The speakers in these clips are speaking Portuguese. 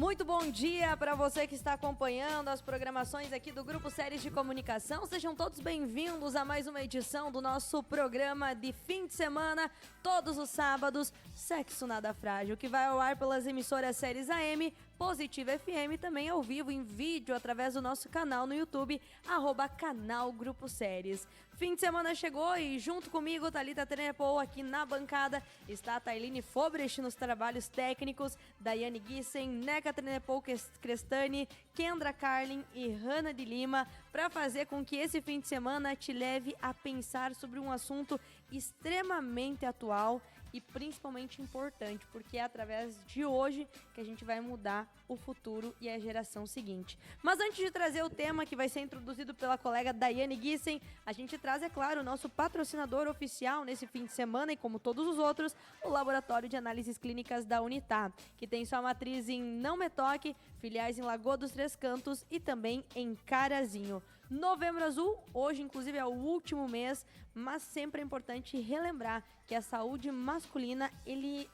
Muito bom dia para você que está acompanhando as programações aqui do Grupo Séries de Comunicação. Sejam todos bem-vindos a mais uma edição do nosso programa de fim de semana, todos os sábados, Sexo Nada Frágil, que vai ao ar pelas emissoras Séries AM, Positiva FM, também ao vivo em vídeo através do nosso canal no YouTube, @canal Grupo Séries. Fim de semana chegou e junto comigo, Thalita Trenepol, aqui na bancada, está a Tailine Fobrecht nos trabalhos técnicos, Daiane Gissen, Neca Trenepol Crestani, Kendra Carlin e Hanna de Lima, para fazer com que esse fim de semana te leve a pensar sobre um assunto extremamente atual e principalmente importante, porque é através de hoje que a gente vai mudar o futuro e a geração seguinte. Mas antes de trazer o tema que vai ser introduzido pela colega Daiane Gissen, a gente traz, é claro, o nosso patrocinador oficial nesse fim de semana e como todos os outros, o Laboratório de Análises Clínicas da Unitá, que tem sua matriz em Não Me Toque, filiais em Lagoa dos Três Cantos e também em Carazinho. Novembro Azul, hoje inclusive é o último mês, mas sempre é importante relembrar que a saúde masculina,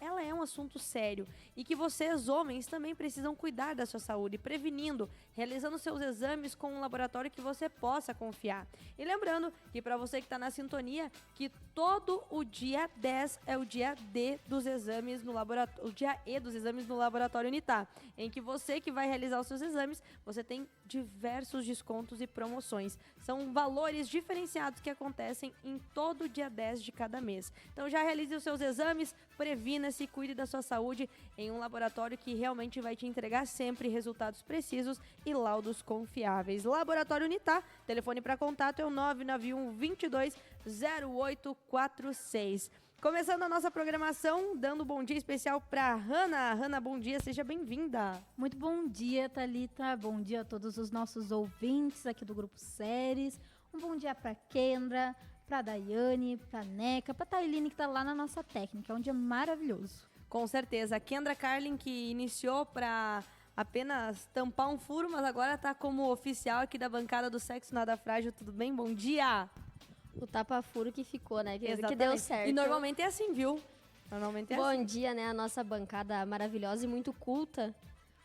ela é um assunto sério e que vocês, homens, também precisam cuidar da sua saúde, prevenindo, realizando seus exames com um laboratório que você possa confiar. E lembrando que para você que está na sintonia, que todo o dia 10 é o dia D dos exames no laboratório, o dia E dos exames no Laboratório Unitá, em que você que vai realizar os seus exames, você tem diversos descontos e promoções. São valores diferenciados que acontecem em todo o dia 10 de cada mês. Então já realize os seus exames, previna-se, cuide da sua saúde em um laboratório que realmente vai te entregar sempre resultados precisos e laudos confiáveis. Laboratório Unitá, telefone para contato é o 991 22 0846. Começando a nossa programação, dando um bom dia especial para Hanna. Hanna, bom dia, seja bem-vinda. Muito bom dia, Thalita. Bom dia a todos os nossos ouvintes aqui do Grupo Séries. Um bom dia para Kendra, para Daiane, para Neca, para Tailine, que está lá na nossa técnica. É um dia maravilhoso. Com certeza. A Kendra Carlin, que iniciou para apenas tampar um furo, mas agora está como oficial aqui da bancada do Sexo Nada Frágil. Tudo bem? Bom dia! O tapa-furo que ficou, né? Que deu certo. E normalmente é assim, viu? Normalmente é Bom assim. dia, né? A nossa bancada maravilhosa e muito culta,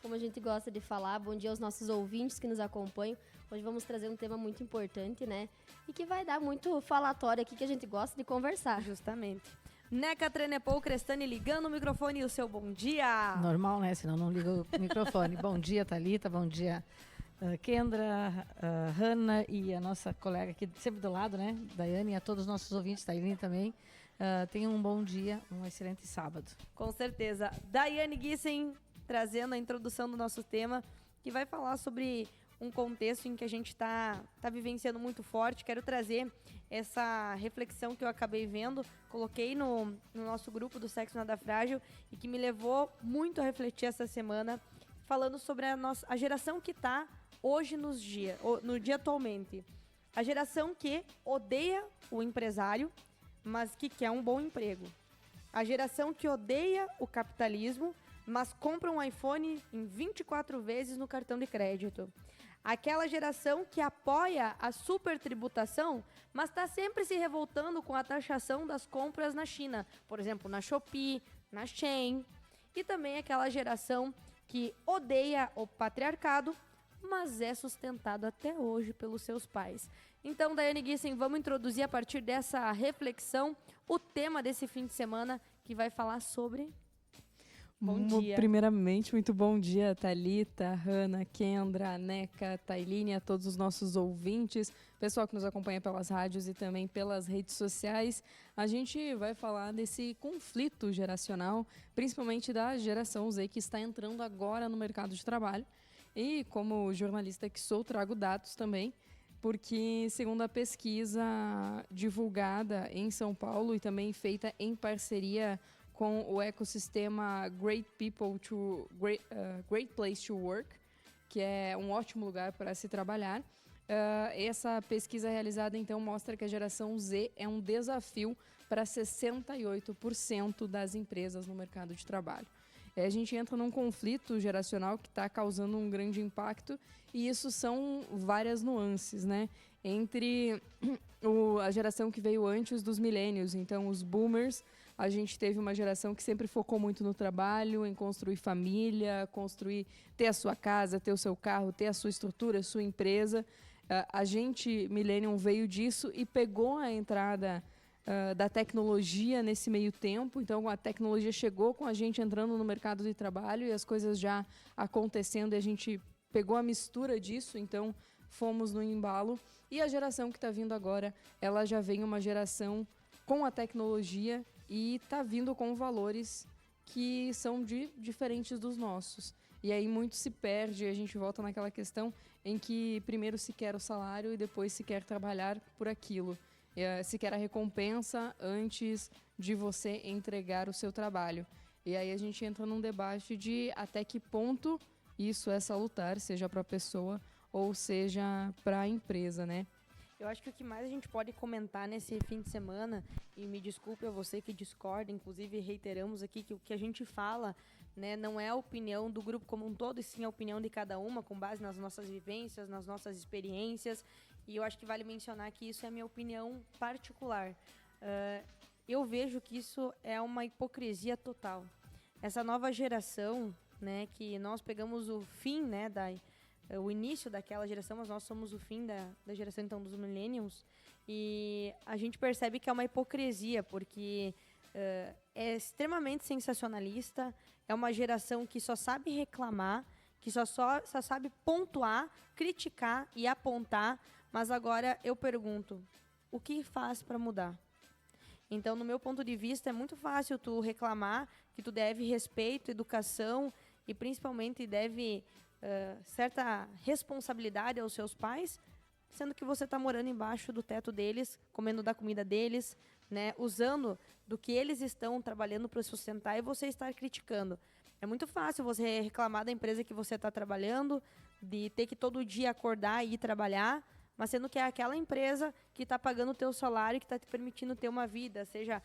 como a gente gosta de falar. Bom dia aos nossos ouvintes que nos acompanham. Hoje vamos trazer um tema muito importante, né? E que vai dar muito falatório aqui, que a gente gosta de conversar. Justamente. Neca Trenepol Crestani ligando o microfone e o seu bom dia. Normal, né? Senão não liga o microfone. Bom dia, Thalita. Bom dia, Kendra, Hanna e a nossa colega aqui sempre do lado, né? Daiane e a todos os nossos ouvintes, Tailine também. Tenham um bom dia, um excelente sábado. Com certeza. Daiane Gissen trazendo a introdução do nosso tema, que vai falar sobre um contexto em que a gente está vivenciando muito forte. Quero trazer essa reflexão que eu acabei vendo, coloquei no nosso grupo do Sexo Nada Frágil e que me levou muito a refletir essa semana, falando sobre a geração que está hoje no dia atualmente. A geração que odeia o empresário, mas que quer um bom emprego. A geração que odeia o capitalismo, mas compra um iPhone em 24 vezes no cartão de crédito. Aquela geração que apoia a supertributação, mas está sempre se revoltando com a taxação das compras na China. Por exemplo, na Shopee, na Shein. E também aquela geração que odeia o patriarcado, mas é sustentado até hoje pelos seus pais. Então, Daiane Gissen, vamos introduzir a partir dessa reflexão o tema desse fim de semana, que vai falar sobre... Bom dia. Primeiramente, muito bom dia, Thalita, Hanna, Kendra, Neca, Tailine, a todos os nossos ouvintes, pessoal que nos acompanha pelas rádios e também pelas redes sociais. A gente vai falar desse conflito geracional, principalmente da geração Z, que está entrando agora no mercado de trabalho. E como jornalista que sou, trago dados também, porque segundo a pesquisa divulgada em São Paulo e também feita em parceria com o ecossistema Great Place to Work, que é um ótimo lugar para se trabalhar. Essa pesquisa realizada, então, mostra que a geração Z é um desafio para 68% das empresas no mercado de trabalho. A gente entra num conflito geracional que está causando um grande impacto e isso são várias nuances, né? entre a geração que veio antes dos milênios. Então, os boomers, a gente teve uma geração que sempre focou muito no trabalho, em construir família, ter a sua casa, ter o seu carro, ter a sua estrutura, a sua empresa. A gente, millennium, veio disso e pegou a entrada da tecnologia nesse meio tempo. Então, a tecnologia chegou com a gente entrando no mercado de trabalho e as coisas já acontecendo e a gente pegou a mistura disso, então fomos no embalo. E a geração que está vindo agora, ela já vem uma geração com a tecnologia e está vindo com valores que são diferentes dos nossos. E aí muito se perde, a gente volta naquela questão em que primeiro se quer o salário e depois se quer trabalhar por aquilo. Se quer a recompensa antes de você entregar o seu trabalho. E aí a gente entra num debate de até que ponto isso é salutar, seja para a pessoa ou seja para a empresa, né? Eu acho que o que mais a gente pode comentar nesse fim de semana, e me desculpe a você que discorda, inclusive reiteramos aqui que o que a gente fala, né, não é a opinião do grupo como um todo, e sim a opinião de cada uma, com base nas nossas vivências, nas nossas experiências. E eu acho que vale mencionar que isso é a minha opinião particular. Eu vejo que isso é uma hipocrisia total. Essa nova geração, né, que nós pegamos o fim, né, o início daquela geração, mas nós somos o fim da geração, então, dos millennials, e a gente percebe que é uma hipocrisia, porque é extremamente sensacionalista, é uma geração que só sabe reclamar, que só sabe pontuar, criticar e apontar. Mas agora eu pergunto, o que faz para mudar? Então, no meu ponto de vista, é muito fácil tu reclamar que tu deve respeito, educação e principalmente deve certa responsabilidade aos seus pais, sendo que você está morando embaixo do teto deles, comendo da comida deles, né, usando do que eles estão trabalhando para sustentar e você estar criticando. É muito fácil você reclamar da empresa que você está trabalhando, de ter que todo dia acordar e ir trabalhar, mas sendo que é aquela empresa que está pagando o teu salário, que está te permitindo ter uma vida, seja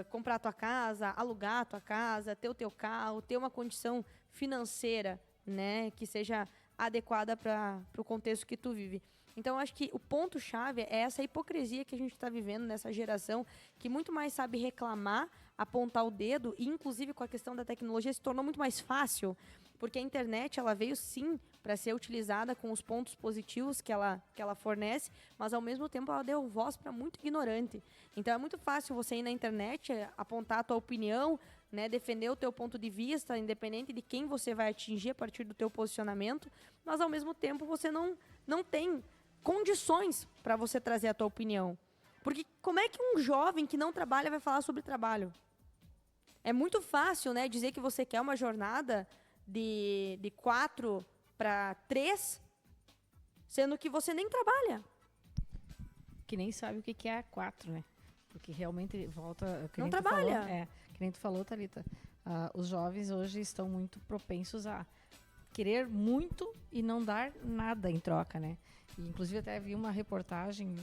comprar a tua casa, alugar a tua casa, ter o teu carro, ter uma condição financeira, né, que seja adequada para o contexto que tu vive. Então, acho que o ponto-chave é essa hipocrisia que a gente está vivendo nessa geração, que muito mais sabe reclamar, apontar o dedo, e inclusive com a questão da tecnologia se tornou muito mais fácil, porque a internet ela veio sim para ser utilizada com os pontos positivos que ela fornece, mas ao mesmo tempo ela deu voz para muito ignorante. Então é muito fácil você ir na internet, apontar a tua opinião, né, defender o teu ponto de vista, independente de quem você vai atingir a partir do teu posicionamento, mas ao mesmo tempo você não tem condições para você trazer a tua opinião. Porque como é que um jovem que não trabalha vai falar sobre trabalho? É muito fácil, né, dizer que você quer uma jornada de 4 para 3, sendo que você nem trabalha. Que nem sabe o que é a 4, né? Porque realmente volta... Não trabalha. Que nem tu falou, Thalita. Os jovens hoje estão muito propensos a querer muito e não dar nada em troca, né? E, inclusive, até vi uma reportagem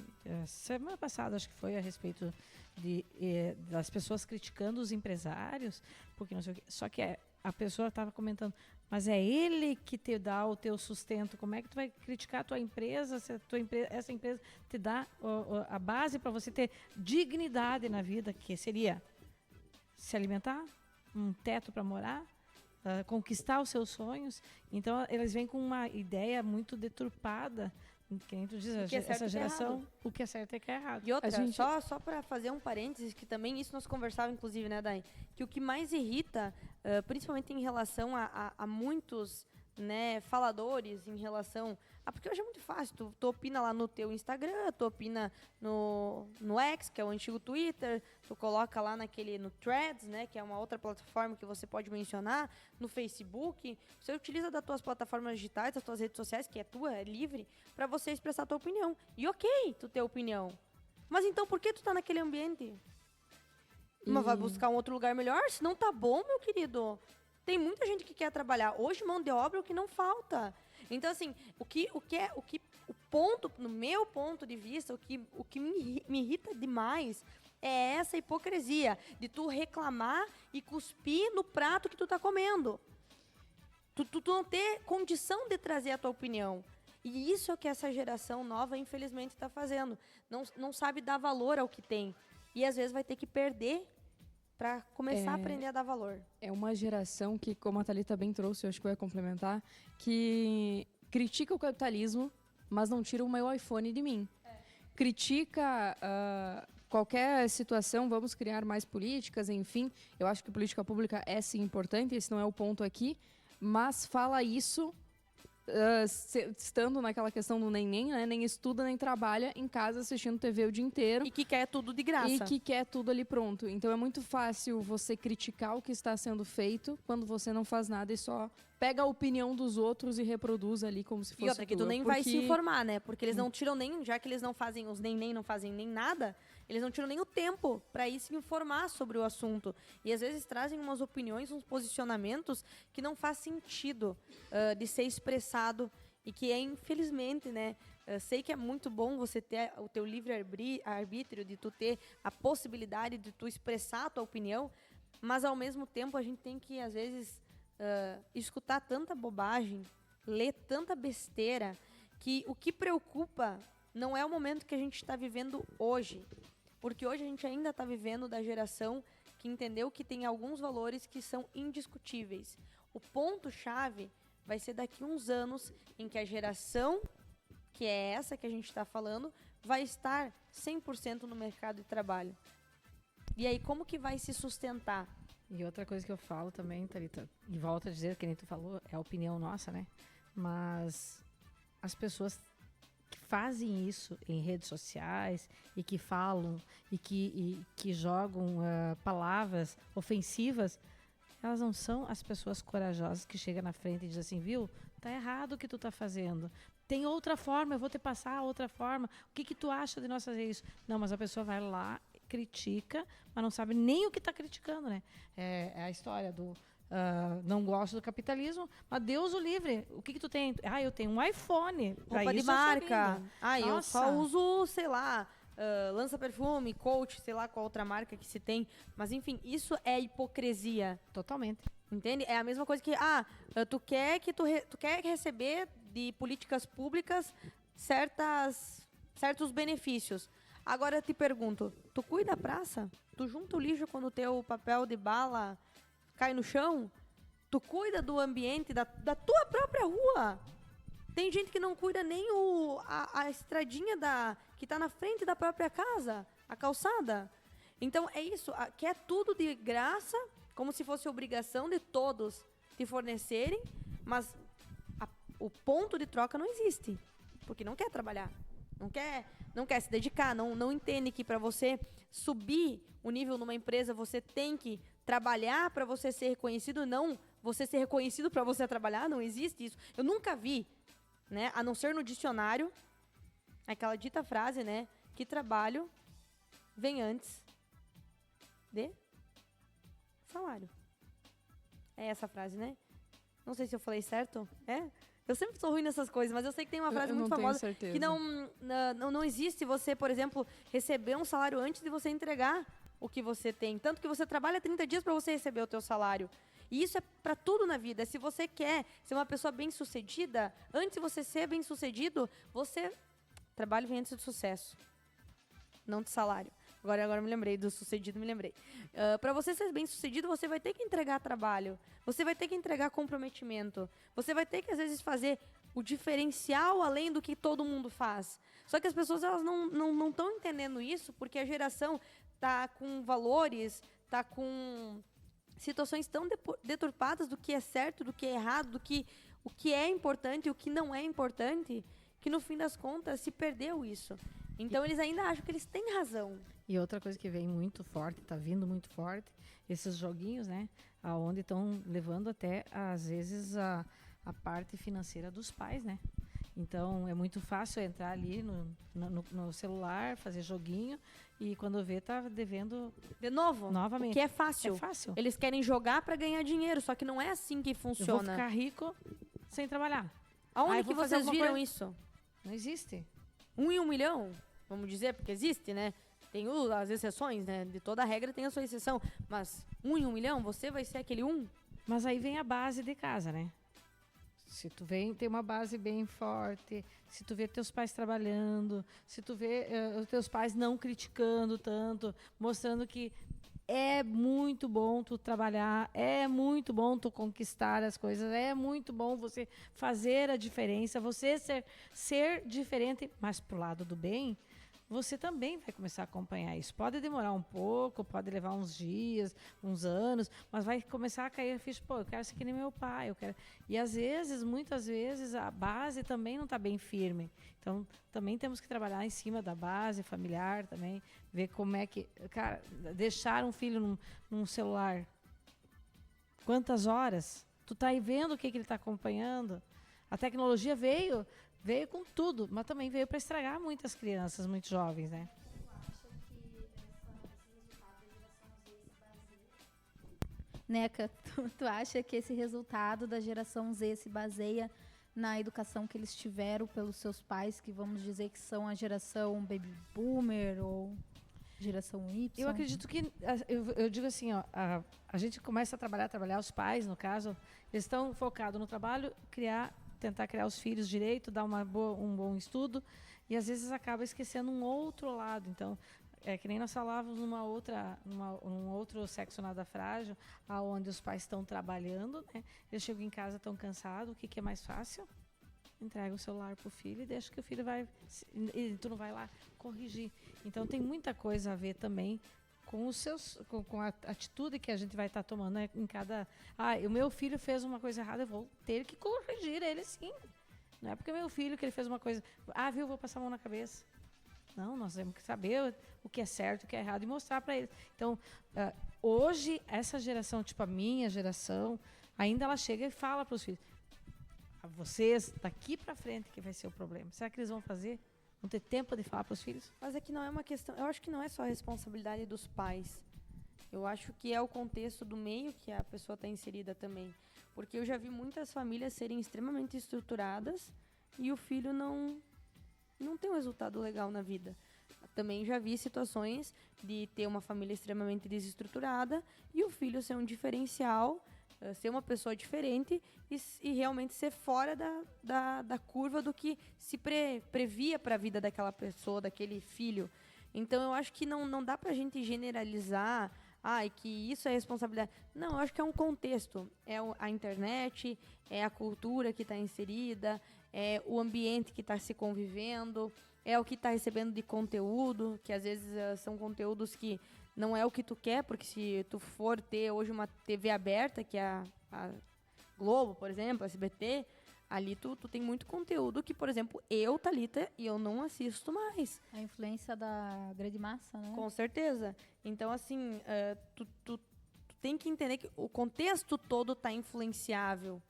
semana passada, acho que foi, a respeito das pessoas criticando os empresários, porque não sei o quê. Só que a pessoa estava comentando, mas é ele que te dá o teu sustento. Como é que tu vai criticar a tua empresa se essa empresa te dá a base para você ter dignidade na vida, que seria se alimentar, um teto para morar, conquistar os seus sonhos. Então, eles vêm com uma ideia muito deturpada, que nem tu diz, essa geração, o que é certo e o que é errado. E outra, só para fazer um parênteses, que também isso nós conversávamos, inclusive, né, Dai? Que o que mais irrita, principalmente em relação a muitos, né, faladores, em relação... porque hoje é muito fácil, tu opina lá no teu Instagram, tu opina no X, que é o antigo Twitter, tu coloca lá no Threads, né, que é uma outra plataforma que você pode mencionar, no Facebook. Você utiliza das tuas plataformas digitais, das tuas redes sociais, que é tua, é livre, para você expressar a tua opinião. E ok, tu ter opinião. Mas então por que tu tá naquele ambiente? Mas vai buscar um outro lugar melhor? Se não tá bom, meu querido. Tem muita gente que quer trabalhar. Hoje, mão de obra é o que não falta. Então, assim, o ponto, no meu ponto de vista, o que me irrita demais é essa hipocrisia de tu reclamar e cuspir no prato que tu tá comendo. Tu não ter condição de trazer a tua opinião. E isso é o que essa geração nova, infelizmente, está fazendo. Não sabe dar valor ao que tem. E às vezes vai ter que perder para começar a aprender a dar valor. É uma geração que, como a Thalita bem trouxe, eu acho que eu ia complementar, que critica o capitalismo, mas não tira o meu iPhone de mim. Critica qualquer situação, vamos criar mais políticas, enfim. Eu acho que política pública é sim importante, esse não é o ponto aqui, mas fala isso estando naquela questão do nem, né? Nem estuda, nem trabalha em casa assistindo TV o dia inteiro. E que quer tudo de graça. E que quer tudo ali pronto. Então é muito fácil você criticar o que está sendo feito quando você não faz nada e só pega a opinião dos outros e reproduz ali como se fosse E outra, que tu tua, nem vai se informar, né? Porque eles não tiram nem, já que eles não fazem os nem não fazem nem nada, eles não tiram nem o tempo para ir se informar sobre o assunto. E às vezes trazem umas opiniões, uns posicionamentos que não faz sentido de ser expressado e que é, infelizmente, né? Sei que é muito bom você ter o teu livre-arbítrio, de tu ter a possibilidade de tu expressar a tua opinião, mas ao mesmo tempo a gente tem que, às vezes, escutar tanta bobagem, ler tanta besteira, que o que preocupa não é o momento que a gente está vivendo hoje. Porque hoje a gente ainda está vivendo da geração que entendeu que tem alguns valores que são indiscutíveis. O ponto-chave vai ser daqui uns anos em que a geração, que é essa que a gente está falando, vai estar 100% no mercado de trabalho. E aí, como que vai se sustentar? E outra coisa que eu falo também, Thalita, e volto a dizer, que nem tu falou, é a opinião nossa, né? Mas as pessoas que fazem isso em redes sociais e que falam e que jogam palavras ofensivas, elas não são as pessoas corajosas que chegam na frente e dizem assim, viu? Tá errado o que tu tá fazendo. Tem outra forma, eu vou te passar outra forma. O que tu acha de nós fazer isso? Não, mas a pessoa vai lá, critica, mas não sabe nem o que está criticando, né? É a história do não gosto do capitalismo, mas Deus o livre. O que tu tem? Ah, eu tenho um iPhone. Roupa de marca. Eu só uso, sei lá, lança-perfume, Coach, sei lá qual outra marca que se tem. Mas, enfim, isso é hipocrisia. Totalmente. Entende? É a mesma coisa que, tu quer receber de políticas públicas certos benefícios. Agora eu te pergunto, tu cuida da praça? Tu junta o lixo quando o teu papel de bala cai no chão? Tu cuida do ambiente da tua própria rua? Tem gente que não cuida nem a estradinha que tá na frente da própria casa, a calçada. Então é isso, quer tudo de graça, como se fosse obrigação de todos te fornecerem, mas o ponto de troca não existe, porque não quer trabalhar. Não quer se dedicar, não entende que para você subir o nível numa empresa, você tem que trabalhar para você ser reconhecido, não você ser reconhecido para você trabalhar, não existe isso. Eu nunca vi, né, a não ser no dicionário, aquela dita frase, né, que trabalho vem antes de salário. É essa frase, né? Não sei se eu falei certo, Eu sempre sou ruim nessas coisas, mas eu sei que tem uma frase muito famosa que não existe você, por exemplo, receber um salário antes de você entregar o que você tem. Tanto que você trabalha 30 dias para você receber o teu salário. E isso é para tudo na vida. Se você quer ser uma pessoa bem-sucedida, antes de você ser bem-sucedido, trabalho vem antes do sucesso, não de salário. Agora me lembrei do sucedido, para você ser bem-sucedido, você vai ter que entregar trabalho. Você vai ter que entregar comprometimento. Você vai ter que, às vezes, fazer o diferencial além do que todo mundo faz. Só que as pessoas elas não estão entendendo isso porque a geração está com valores, está com situações tão deturpadas do que é certo, do que é errado, o que é importante e o que não é importante, que, no fim das contas, se perdeu isso. Então, eles ainda acham que eles têm razão. E outra coisa que vem muito forte, está vindo muito forte, esses joguinhos, né? Aonde estão levando até, às vezes, a parte financeira dos pais, né? Então, é muito fácil entrar ali no celular, fazer joguinho, e quando vê, tá devendo de novo. Novamente. Porque é fácil. É fácil. Eles querem jogar para ganhar dinheiro, só que não é assim que funciona. Eu vou ficar rico sem trabalhar. Aonde que vocês viram isso? Não existe. 1 em 1 milhão? Vamos dizer, porque existe, né? Tem as exceções, né? De toda regra tem a sua exceção. Mas 1 em 1 milhão, você vai ser aquele 1? Mas aí vem a base de casa, né? Se tu vem, tem uma base bem forte, se tu vê teus pais trabalhando, se tu vê os teus pais não criticando tanto, mostrando que é muito bom tu trabalhar, é muito bom tu conquistar as coisas, é muito bom você fazer a diferença, você ser diferente, mas pro lado do bem, você também vai começar a acompanhar isso. Pode demorar um pouco, pode levar uns dias, uns anos, mas vai começar a cair a ficha, pô, eu quero ser que nem meu pai, eu quero... E às vezes, muitas vezes, a base também não está bem firme. Então, também temos que trabalhar em cima da base familiar também, ver como é que... Cara, deixar um filho num celular, quantas horas? Tu tá aí vendo o que ele está acompanhando? A tecnologia veio com tudo, mas também veio para estragar muitas crianças, muito jovens, né? Neca, tu acha que esse resultado da geração Z se baseia na educação que eles tiveram pelos seus pais, que vamos dizer que são a geração baby boomer ou geração Y? Eu acredito que, eu digo assim, ó, a gente começa a trabalhar, os pais, no caso, eles estão focados no trabalho, tentar criar os filhos direito, dar um bom estudo, e às vezes acaba esquecendo um outro lado. Então, é que nem nós falávamos num outro sexo nada frágil, aonde os pais estão trabalhando, né? Eles chegam em casa tão cansados, o que é mais fácil? Entrega o celular pro filho e deixa que o filho vai, e tu não vai lá corrigir. Então tem muita coisa a ver também com a atitude que a gente vai estar tomando, né, em cada... o meu filho fez uma coisa errada, eu vou ter que corrigir ele, sim. Não é porque meu filho que ele fez uma coisa... viu, vou passar a mão na cabeça. Não, nós temos que saber o que é certo, o que é errado e mostrar para eles. Então, hoje, essa geração, tipo a minha geração, ainda ela chega e fala para os filhos, a vocês, daqui para frente que vai ser o problema. Será que eles vão fazer? Vão ter tempo de falar para os filhos? Mas é que não é uma questão... Eu acho que não é só a responsabilidade dos pais. Eu acho que é o contexto do meio que a pessoa está inserida também. Porque eu já vi muitas famílias serem extremamente estruturadas e o filho não tem um resultado legal na vida. Também já vi situações de ter uma família extremamente desestruturada e o filho ser um diferencial, ser uma pessoa diferente e realmente ser fora da curva do que se previa para a vida daquela pessoa, daquele filho. Então, eu acho que não dá para a gente generalizar que isso é responsabilidade. Não, eu acho que é um contexto. É a internet, é a cultura que está inserida, é o ambiente que está se convivendo, é o que está recebendo de conteúdo, que às vezes são conteúdos que não é o que tu quer, porque se tu for ter hoje uma TV aberta, que é a Globo, por exemplo, a SBT, ali tu tem muito conteúdo que, por exemplo, eu, Thalita, e eu não assisto mais. A influência da grande massa, né? Com certeza. Então, assim, tu tem que entender que o contexto todo tá influenciável,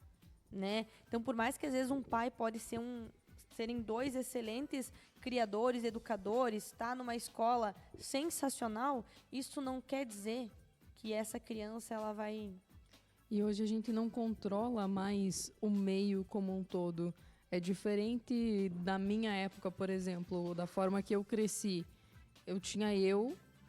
né? Então, por mais que às vezes um pai pode serem dois excelentes criadores, educadores, tá numa escola sensacional, isso não quer dizer que essa criança ela vai... E hoje a gente não controla mais o meio como um todo. É diferente da minha época, por exemplo, da forma que eu cresci. Eu tinha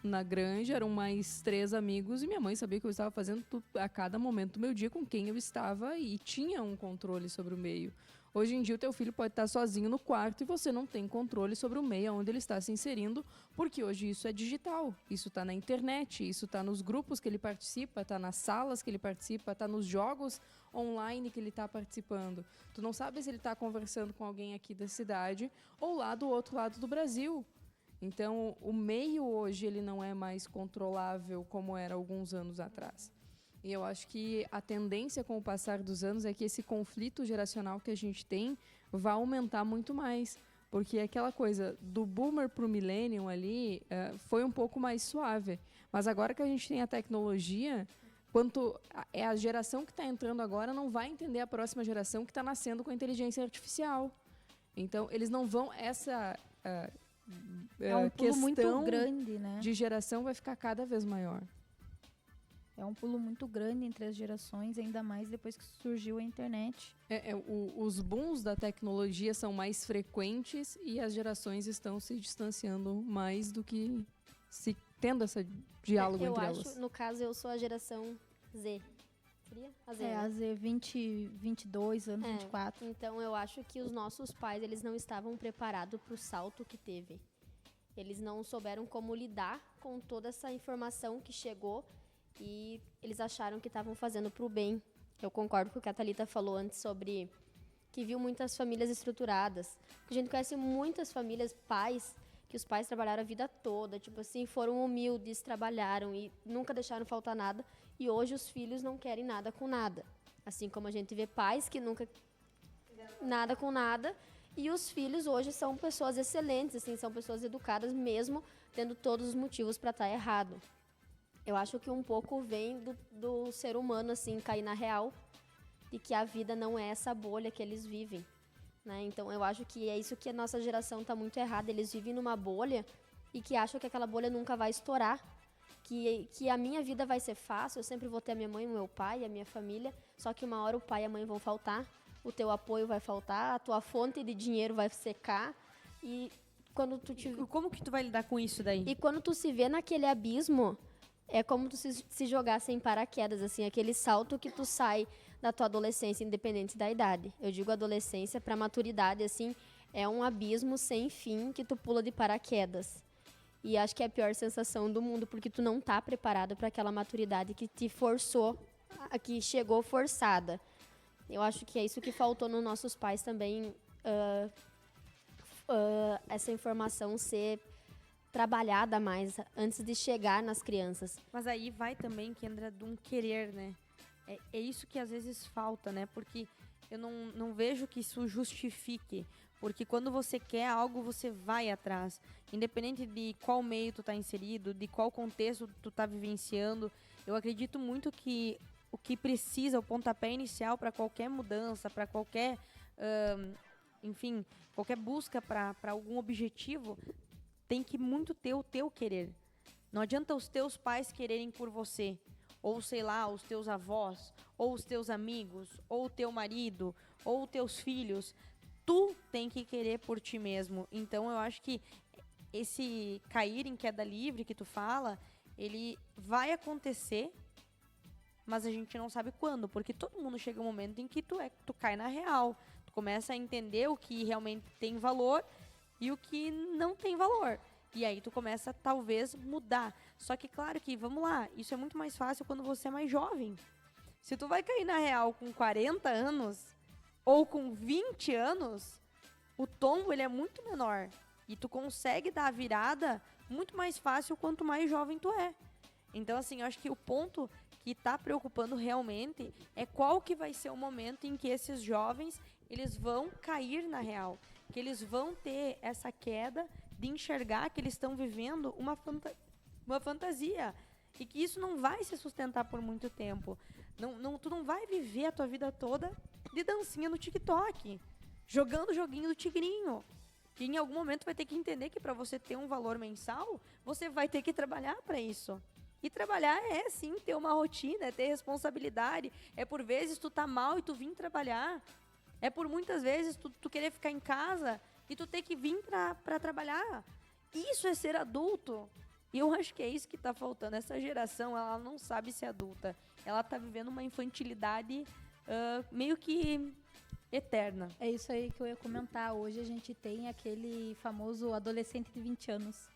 na granja, eram mais 3 amigos e minha mãe sabia que eu estava fazendo tudo a cada momento do meu dia com quem eu estava e tinha um controle sobre o meio. Hoje em dia, o teu filho pode estar sozinho no quarto e você não tem controle sobre o meio onde ele está se inserindo, porque hoje isso é digital, isso está na internet, isso está nos grupos que ele participa, está nas salas que ele participa, está nos jogos online que ele está participando. Tu não sabe se ele está conversando com alguém aqui da cidade ou lá do outro lado do Brasil. Então, o meio hoje ele não é mais controlável como era alguns anos atrás. E eu acho que a tendência com o passar dos anos é que esse conflito geracional que a gente tem vai aumentar muito mais. Porque aquela coisa do boomer pro millennium ali foi um pouco mais suave. Mas agora que a gente tem a tecnologia, é a geração que está entrando agora não vai entender a próxima geração que está nascendo com a inteligência artificial. Então, eles não vão... Essa é um pulo muito grande, né? De geração vai ficar cada vez maior. É um pulo muito grande entre as gerações, ainda mais depois que surgiu a internet. Os booms da tecnologia são mais frequentes e as gerações estão se distanciando mais do que se tendo esse diálogo entre elas. No caso, eu sou a geração Z. seria? A Z 22 anos, 24. Então, eu acho que os nossos pais, eles não estavam preparados para o salto que teve. Eles não souberam como lidar com toda essa informação que chegou e eles acharam que estavam fazendo para o bem. Eu concordo com o que a Thalita falou antes sobre que viu muitas famílias estruturadas. A gente conhece muitas famílias, pais, que os pais trabalharam a vida toda, tipo assim, foram humildes, trabalharam e nunca deixaram faltar nada. E hoje os filhos não querem nada com nada. Assim como a gente vê pais que nunca nada com nada. E os filhos hoje são pessoas excelentes, assim, são pessoas educadas mesmo tendo todos os motivos para estar errado. Eu acho que um pouco vem do ser humano, assim, cair na real e que a vida não é essa bolha que eles vivem, né? Então, eu acho que é isso que a nossa geração está muito errada. Eles vivem numa bolha e que acham que aquela bolha nunca vai estourar, que a minha vida vai ser fácil, eu sempre vou ter a minha mãe, o meu pai, a minha família, só que uma hora o pai e a mãe vão faltar, o teu apoio vai faltar, a tua fonte de dinheiro vai secar e quando tu Como que tu vai lidar com isso daí? E quando tu se vê naquele abismo, é como tu se jogar sem paraquedas, assim, aquele salto que tu sai da tua adolescência, independente da idade. Eu digo adolescência para maturidade, assim, é um abismo sem fim que tu pula de paraquedas. E acho que é a pior sensação do mundo, porque tu não tá preparado para aquela maturidade que te forçou, que chegou forçada. Eu acho que é isso que faltou nos nossos pais também, essa informação ser trabalhada mais antes de chegar nas crianças. Mas aí vai também, Kendra, de um querer, né? É isso que às vezes falta, né? Porque eu não vejo que isso justifique. Porque quando você quer algo, você vai atrás. Independente de qual meio tu tá inserido, de qual contexto tu tá vivenciando. Eu acredito muito que o que precisa, o pontapé inicial para qualquer mudança, para qualquer, enfim, qualquer busca para algum objetivo, tem que muito ter o teu querer. Não adianta os teus pais quererem por você. Ou, sei lá, os teus avós, ou os teus amigos, ou o teu marido, ou os teus filhos. Tu tem que querer por ti mesmo. Então, eu acho que esse cair em queda livre que tu fala, ele vai acontecer, mas a gente não sabe quando. Porque todo mundo chega um momento em que tu cai na real. Tu começa a entender o que realmente tem valor e o que não tem valor. E aí tu começa, talvez, mudar. Só que, claro que, vamos lá, isso é muito mais fácil quando você é mais jovem. Se tu vai cair na real com 40 anos ou com 20 anos, o tombo ele é muito menor. E tu consegue dar a virada muito mais fácil quanto mais jovem tu é. Então, assim, eu acho que o ponto que tá preocupando realmente é qual que vai ser o momento em que esses jovens, eles vão cair na real. Que eles vão ter essa queda de enxergar que eles estão vivendo uma fantasia. E que isso não vai se sustentar por muito tempo. Tu não vai viver a tua vida toda de dancinha no TikTok. Jogando o joguinho do tigrinho. Que em algum momento vai ter que entender que para você ter um valor mensal, você vai ter que trabalhar para isso. E trabalhar é, sim, ter uma rotina, é ter responsabilidade. É por vezes tu tá mal e tu vir trabalhar. É por muitas vezes tu querer ficar em casa e tu ter que vir pra trabalhar. Isso é ser adulto. E eu acho que é isso que tá faltando. Essa geração, ela não sabe ser adulta. Ela tá vivendo uma infantilidade meio que eterna. É isso aí que eu ia comentar. Hoje a gente tem aquele famoso adolescente de 20 anos.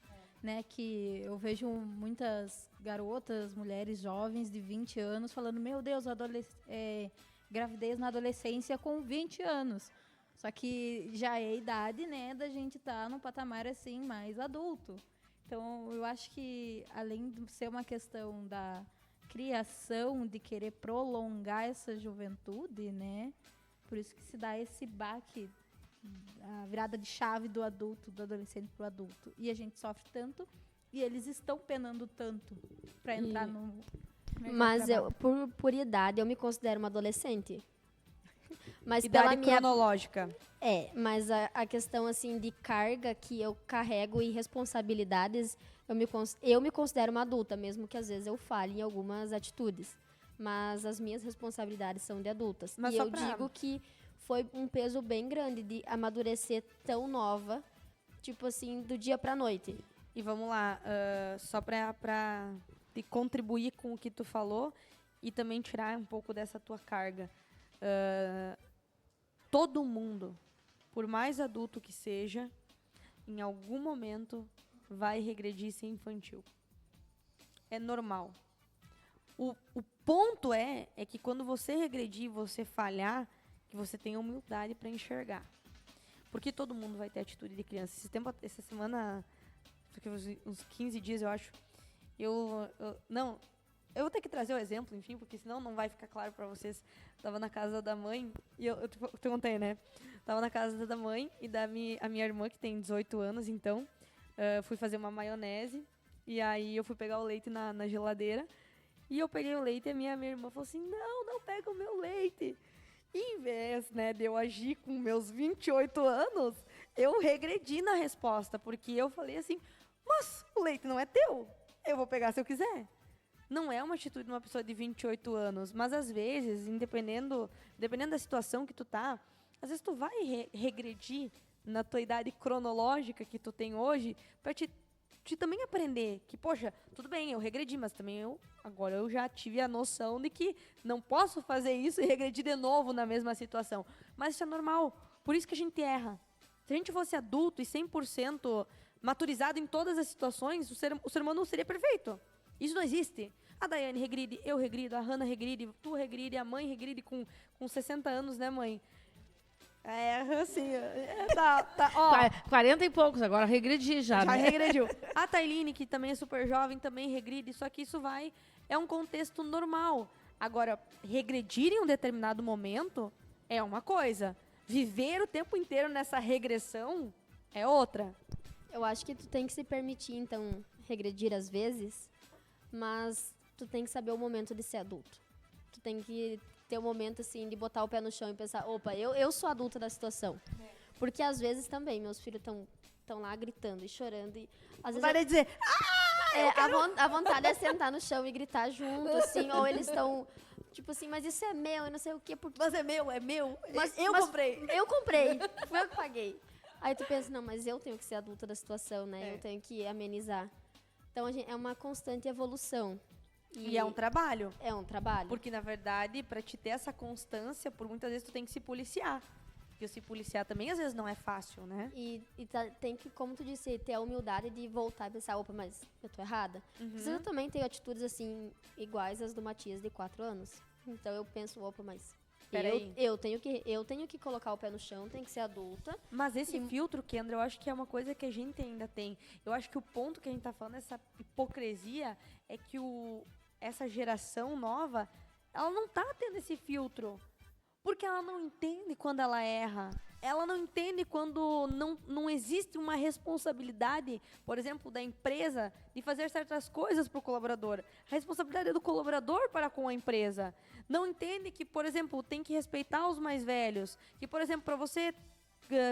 Né, que eu vejo muitas garotas, mulheres jovens de 20 anos falando, meu Deus, gravidez na adolescência com 20 anos. Só que já é a idade, né, da gente estar num patamar assim mais adulto. Então, eu acho que além de ser uma questão da criação, de querer prolongar essa juventude, né, por isso que se dá esse baque, a virada de chave do adulto, do adolescente pro adulto. E a gente sofre tanto e eles estão penando tanto para entrar no Mas por idade, eu me considero uma adolescente. Mas idade pela minha cronológica. Mas a questão assim de carga que eu carrego e responsabilidades, eu me considero uma adulta, mesmo que às vezes eu falhe em algumas atitudes. Mas as minhas responsabilidades são de adultas. Mas e eu digo que foi um peso bem grande de amadurecer tão nova, tipo assim, do dia pra noite. E vamos lá, só pra te contribuir com o que tu falou, e também tirar um pouco dessa tua carga. Todo mundo, por mais adulto que seja, em algum momento vai regredir e ser infantil. É normal. O ponto é que quando você regredir, você falhar, que você tenha humildade para enxergar. Porque todo mundo vai ter atitude de criança. Essa semana, uns 15 dias, eu acho, eu vou ter que trazer o exemplo, enfim, porque senão não vai ficar claro para vocês. Tava na casa da mãe, e eu te contei, né? Tava na casa da mãe e a minha irmã, que tem 18 anos, então, fui fazer uma maionese, e aí eu fui pegar o leite na geladeira, e eu peguei o leite e a minha irmã falou assim, não pega o meu leite. E em vez, né, de eu agir com meus 28 anos, eu regredi na resposta, porque eu falei assim, mas o leite não é teu, eu vou pegar se eu quiser. Não é uma atitude de uma pessoa de 28 anos, mas às vezes, dependendo da situação que tu tá, às vezes tu vai regredir na tua idade cronológica que tu tem hoje, para te também aprender que, poxa, tudo bem, eu regredi, mas também agora eu já tive a noção de que não posso fazer isso e regredir de novo na mesma situação. Mas isso é normal, por isso que a gente erra. Se a gente fosse adulto e 100% maturizado em todas as situações, o ser humano não seria perfeito. Isso não existe. A Daiane regride, eu regrido, a Hannah regride, tu regride, a mãe regride com 60 anos, né, mãe? É, assim, ó. 40 e poucos, agora regredi já, né? Regrediu. A Tailine, que também é super jovem, também regride, só que isso é um contexto normal. Agora, regredir em um determinado momento é uma coisa. Viver o tempo inteiro nessa regressão é outra. Eu acho que tu tem que se permitir, então, regredir às vezes, mas tu tem que saber o momento de ser adulto. Tu tem que ter um momento, assim, de botar o pé no chão e pensar, opa, eu sou adulta da situação. Porque às vezes também, meus filhos estão lá gritando e chorando. E, às vezes Vai dizer, a vontade é sentar no chão e gritar junto, assim, ou eles estão, tipo assim, mas isso é meu, eu não sei o quê. Porque... Mas é meu. Mas Comprei. Eu comprei, foi eu que paguei. Aí tu pensa, não, mas eu tenho que ser adulta da situação, né? Eu tenho que amenizar. Então, é uma constante evolução. E é um trabalho. É um trabalho. Porque, na verdade, para te ter essa constância, por muitas vezes tu tem que se policiar. Porque se policiar também, às vezes, não é fácil, né? E tem que, como tu disse, ter a humildade de voltar e pensar, opa, mas eu tô errada. Porque eu também tenho atitudes, assim, iguais às do Matias, de 4 anos. Então, eu penso, opa, mas... Peraí. Eu tenho que colocar o pé no chão, tenho que ser adulta. Mas esse filtro, Kendra, eu acho que é uma coisa que a gente ainda tem. Eu acho que o ponto que a gente tá falando, essa hipocrisia, é que essa geração nova, ela não tá tendo esse filtro. Porque ela não entende quando ela erra. Ela não entende quando não existe uma responsabilidade, por exemplo, da empresa de fazer certas coisas para o colaborador. A responsabilidade é do colaborador para com a empresa. Não entende que, por exemplo, tem que respeitar os mais velhos. Que, por exemplo, para você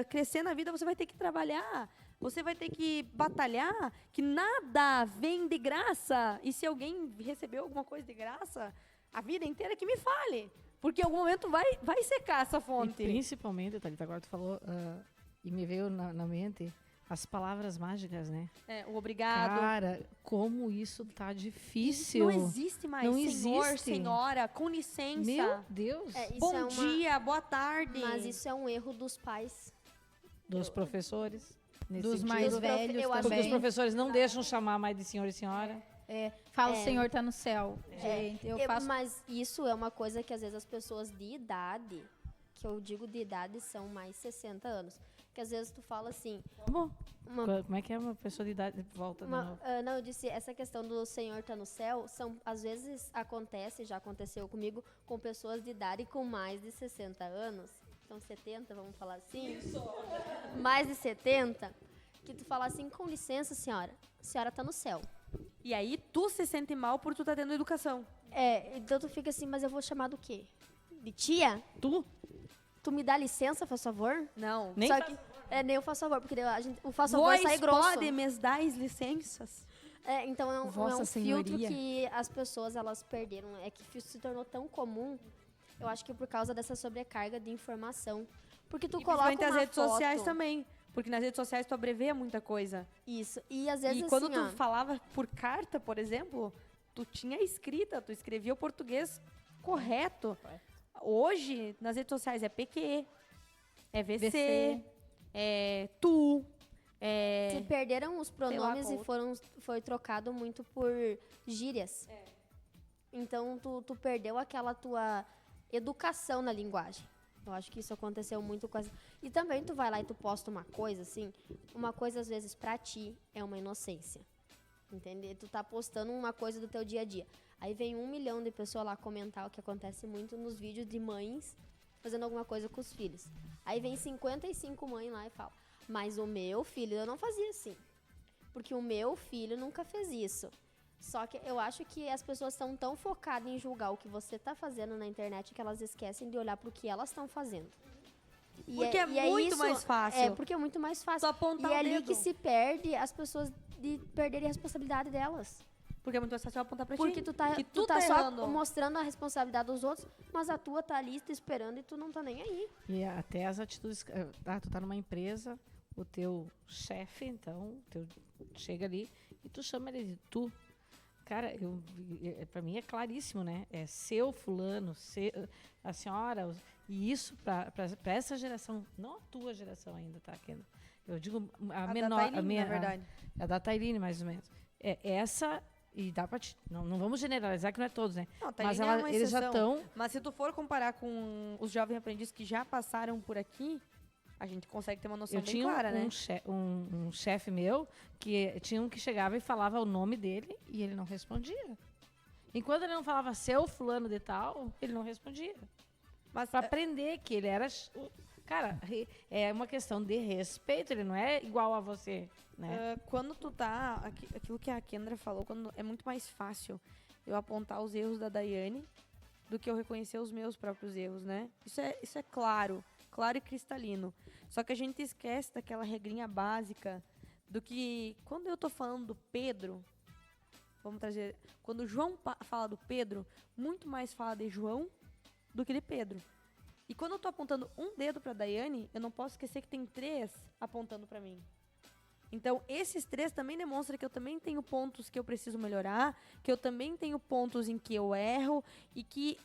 crescer na vida, você vai ter que trabalhar. Você vai ter que batalhar, que nada vem de graça. E se alguém recebeu alguma coisa de graça, a vida inteira que me fale. Porque em algum momento vai secar essa fonte. E principalmente, Thalita, agora tu falou, e me veio na mente, as palavras mágicas, né? O obrigado. Cara, como isso tá difícil. Não existe mais. Não Senhor, existe. senhora, com licença. Meu Deus. Bom dia, boa tarde. Mas isso é um erro dos pais. Dos professores. nesse Dos sentido. mais Dos velhos eu acho Porque os também. professores não deixam chamar mais de senhor e senhora. Fala, o Senhor tá no céu. Gente, eu faço... Mas isso é uma coisa que às vezes as pessoas de idade, que eu digo de idade, são mais 60 anos. Que às vezes tu fala assim... Como é que é uma pessoa de idade? Volta de novo. Não, eu disse, essa questão do Senhor tá no céu, às vezes acontece, já aconteceu comigo, com pessoas de idade com mais de 60 anos. Então 70, vamos falar assim. Mais de 70, que tu fala assim, com licença, senhora, a senhora tá no céu. E aí tu se sente mal por tu tá tendo educação. Então tu fica assim, mas eu vou chamar do quê? De tia? Tu me dá licença, faz favor? Não. Nem Só que, nem eu faço favor, porque o faz favor sai grosso. pode me dar licenças? Então é um Vossa filtro Senhoria. que as pessoas elas perderam. É que se tornou tão comum, eu acho que é por causa dessa sobrecarga de informação. Porque tu E coloca principalmente uma as redes foto, sociais também. Porque nas redes sociais tu abreveia muita coisa. Isso. E às vezes E quando assim, tu falava por carta, por exemplo, tu tinha escrita, tu escrevia o português correto. Hoje, nas redes sociais, é PQ, é VC, é tu, Se perderam os pronomes qual e foi trocado muito por gírias. Então, tu perdeu aquela tua educação na linguagem. Eu acho que isso aconteceu muito com as... E também tu vai lá e tu posta uma coisa, assim, uma coisa às vezes pra ti é uma inocência. Entende? Tu tá postando uma coisa do teu dia a dia. Aí vem 1 milhão de pessoas lá comentar, o que acontece muito nos vídeos de mães fazendo alguma coisa com os filhos. Aí vem 55 mães lá e fala, mas o meu filho, eu não fazia assim. Porque o meu filho nunca fez isso. Só que eu acho que as pessoas estão tão focadas em julgar o que você tá fazendo na internet que elas esquecem de olhar pro que elas estão fazendo. Porque é muito mais fácil. É, porque é muito mais fácil. Tu apontar E é o ali dedo. que se perde as pessoas de perderem a responsabilidade delas. Porque é muito mais fácil apontar pra ti. Porque tu tá, que tu tá só errando. mostrando a responsabilidade dos outros, mas a tua tá ali te esperando e tu não tá nem aí. E até as atitudes. Tu tá numa empresa, o teu chefe, então, chega ali e tu chama ele de tu. Cara, pra mim é claríssimo, né? É seu fulano, a senhora. E isso pra essa geração, não a tua geração ainda, tá, Kendra? Eu digo a menor. Da Tailine, na verdade. A da Tailine, mais ou menos. É essa. E dá pra não vamos generalizar que não é todos, né? Não, Mas Tailine é uma eles já exceção. estão. Mas se tu for comparar com os jovens aprendizes que já passaram por aqui, a gente consegue ter uma noção Eu bem tinha clara, né? um chefe meu que tinha um que chegava e falava o nome dele e ele não respondia. Enquanto ele não falava seu fulano de tal, ele não respondia. Mas Pra aprender que ele era... Cara, é uma questão de respeito, ele não é igual a você, né? quando tu tá... Aquilo que a Kendra falou, quando é muito mais fácil eu apontar os erros da Daiane do que eu reconhecer os meus próprios erros, né? Isso é claro e cristalino. Só que a gente esquece daquela regrinha básica do que... Quando eu tô falando do Pedro... Vamos trazer... Quando o João fala do Pedro, muito mais fala de João do que de Pedro. E quando eu tô apontando um dedo pra Daiane, eu não posso esquecer que tem 3 apontando pra mim. Então, esses 3 também demonstram que eu também tenho pontos que eu preciso melhorar, que eu também tenho pontos em que eu erro e que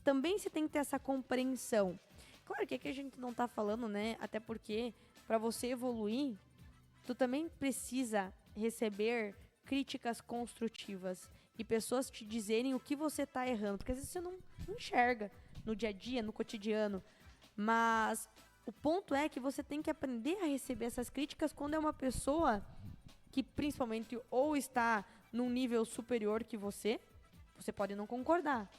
também se tem que ter essa compreensão. Claro que aqui a gente não tá falando, né? Até porque, pra você evoluir, tu também precisa receber críticas construtivas e pessoas te dizerem o que você tá errando, porque às vezes você não enxerga no dia a dia, no cotidiano, mas o ponto é que você tem que aprender a receber essas críticas quando é uma pessoa que principalmente ou está num nível superior que você pode não concordar.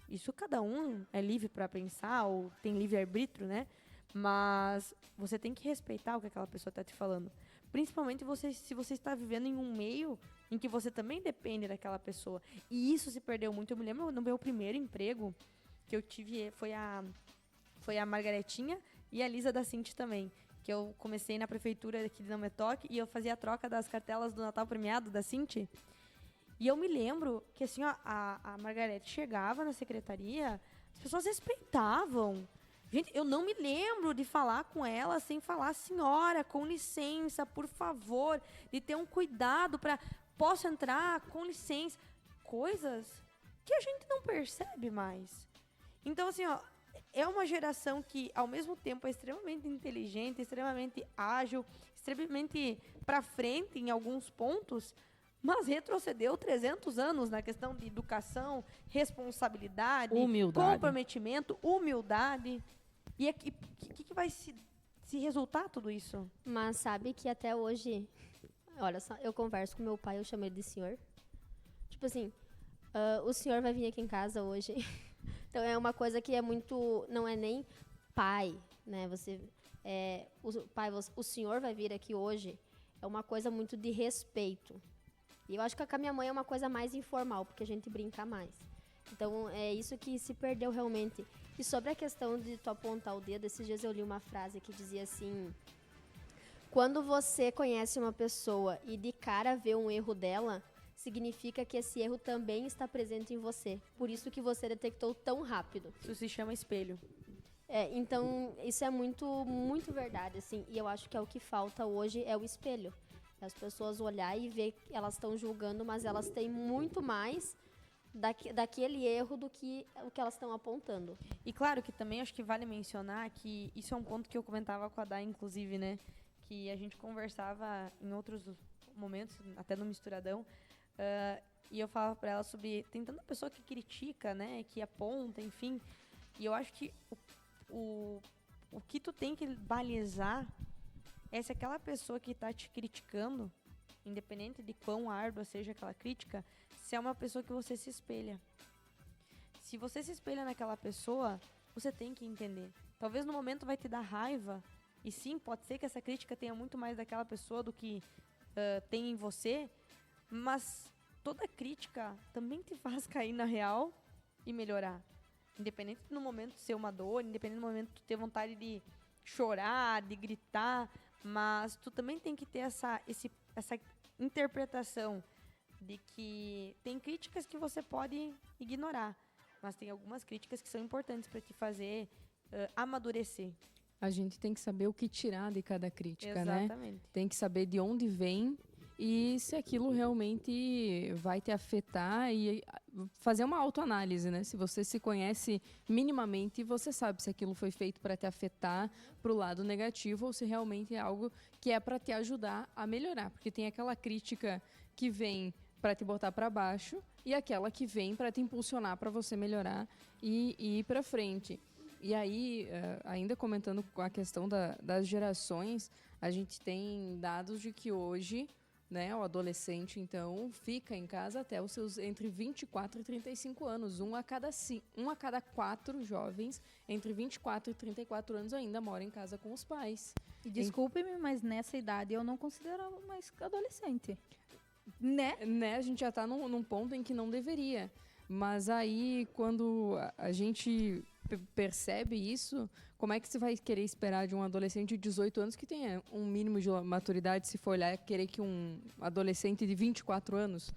Isso cada um é livre para pensar ou tem livre-arbítrio, né? Mas você tem que respeitar o que aquela pessoa está te falando. Principalmente se você está vivendo em um meio em que você também depende daquela pessoa. E isso se perdeu muito. Eu me lembro no meu primeiro emprego que eu tive, foi a Margaretinha e a Lisa da Cinti também. Que eu comecei na prefeitura aqui de Não Me Toque e eu fazia a troca das cartelas do Natal Premiado da Cinti. E eu me lembro que assim, ó, a Margarete chegava na secretaria, as pessoas respeitavam. Gente, eu não me lembro de falar com ela sem falar, senhora, com licença, por favor, de ter um cuidado para posso entrar, com licença. Coisas que a gente não percebe mais. Então, assim, ó, é uma geração que, ao mesmo tempo, é extremamente inteligente, extremamente ágil, extremamente para frente em alguns pontos, mas retrocedeu 300 anos na questão de educação, responsabilidade, comprometimento, humildade. E o que vai se resultar tudo isso? Mas sabe que até hoje, olha só, eu converso com meu pai, eu chamo ele de senhor. Tipo assim, o senhor vai vir aqui em casa hoje. Então é uma coisa que é muito, não é nem pai, né? O senhor vai vir aqui hoje, é uma coisa muito de respeito. E eu acho que com a minha mãe é uma coisa mais informal, porque a gente brinca mais. Então é isso que se perdeu realmente. E sobre a questão de tu apontar o dedo, esses dias eu li uma frase que dizia assim: quando você conhece uma pessoa e de cara vê um erro dela, significa que esse erro também está presente em você. Por isso que você detectou tão rápido. Isso se chama espelho. Então, isso é muito, muito verdade, assim. E eu acho que é o que falta hoje, é o espelho. As pessoas olhar e ver que elas estão julgando, mas elas têm muito mais daquele erro do que o que elas estão apontando. E claro que também acho que vale mencionar que isso é um ponto que eu comentava com a Dai, inclusive, né? Que a gente conversava em outros momentos, até no Misturadão, e eu falava pra ela sobre... Tem tanta pessoa que critica, né? Que aponta, enfim. E eu acho que o que tu tem que balizar é se aquela pessoa que tá te criticando, independente de quão árdua seja aquela crítica, se é uma pessoa que você se espelha. Se você se espelha naquela pessoa, você tem que entender. Talvez no momento vai te dar raiva, e sim, pode ser que essa crítica tenha muito mais daquela pessoa do que tem em você, mas toda crítica também te faz cair na real e melhorar. Independente no momento ser uma dor, independente no momento tu ter vontade de chorar, de gritar, mas tu também tem que ter essa interpretação de que tem críticas que você pode ignorar, mas tem algumas críticas que são importantes para te fazer amadurecer. A gente tem que saber o que tirar de cada crítica, né? Exatamente. Tem que saber de onde vem e se aquilo realmente vai te afetar e fazer uma autoanálise, né? Se você se conhece minimamente, você sabe se aquilo foi feito para te afetar para o lado negativo ou se realmente é algo que é para te ajudar a melhorar. Porque tem aquela crítica que vem para te botar para baixo e aquela que vem para te impulsionar para você melhorar e ir para frente. E aí, ainda comentando com a questão das gerações, a gente tem dados de que hoje, né, o adolescente, então, fica em casa até os seus entre 24 e 35 anos. Um a cada 4 jovens entre 24 e 34 anos ainda mora em casa com os pais. E desculpe-me, mas nessa idade eu não considero mais adolescente. Né? A gente já está num ponto em que não deveria. Mas aí, quando a gente percebe isso, como é que você vai querer esperar de um adolescente de 18 anos que tenha um mínimo de maturidade, se for olhar, querer que um adolescente de 24 anos...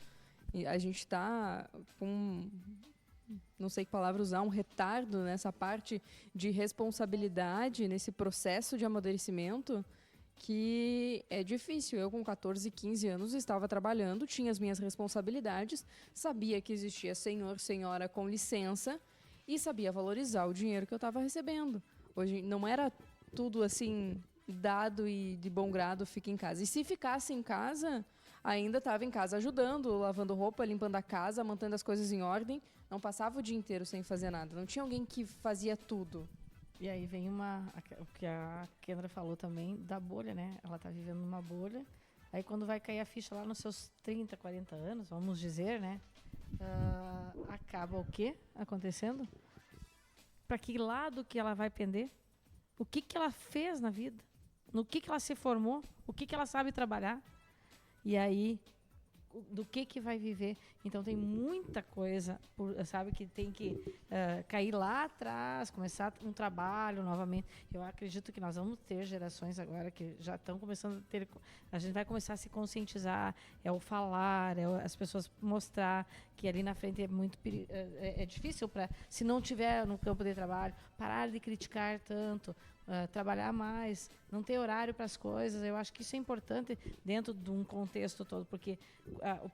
E a gente está com, não sei que palavra usar, um retardo nessa parte de responsabilidade, nesse processo de amadurecimento, que é difícil. Eu, com 14, 15 anos, estava trabalhando, tinha as minhas responsabilidades, sabia que existia senhor, senhora com licença e sabia valorizar o dinheiro que eu estava recebendo. Hoje não era tudo assim dado e de bom grado, fica em casa. E se ficasse em casa, ainda estava em casa ajudando, lavando roupa, limpando a casa, mantendo as coisas em ordem. Não passava o dia inteiro sem fazer nada. Não tinha alguém que fazia tudo. E aí vem o que a Kendra falou também, da bolha, né? Ela tá vivendo numa bolha. Aí quando vai cair a ficha lá nos seus 30, 40 anos, vamos dizer, né? Acaba o quê acontecendo? Para que lado que ela vai pender? O que ela fez na vida? No que ela se formou? O que ela sabe trabalhar? E aí, do que vai viver? Então tem muita coisa, sabe, que tem que cair lá atrás, começar um trabalho novamente. Eu acredito que nós vamos ter gerações agora que já estão começando a ter... A gente vai começar a se conscientizar, é o falar, as pessoas mostrar que ali na frente é muito é difícil para, se não tiver no campo de trabalho, parar de criticar tanto, trabalhar mais, não ter horário para as coisas. Eu acho que isso é importante dentro de um contexto todo, porque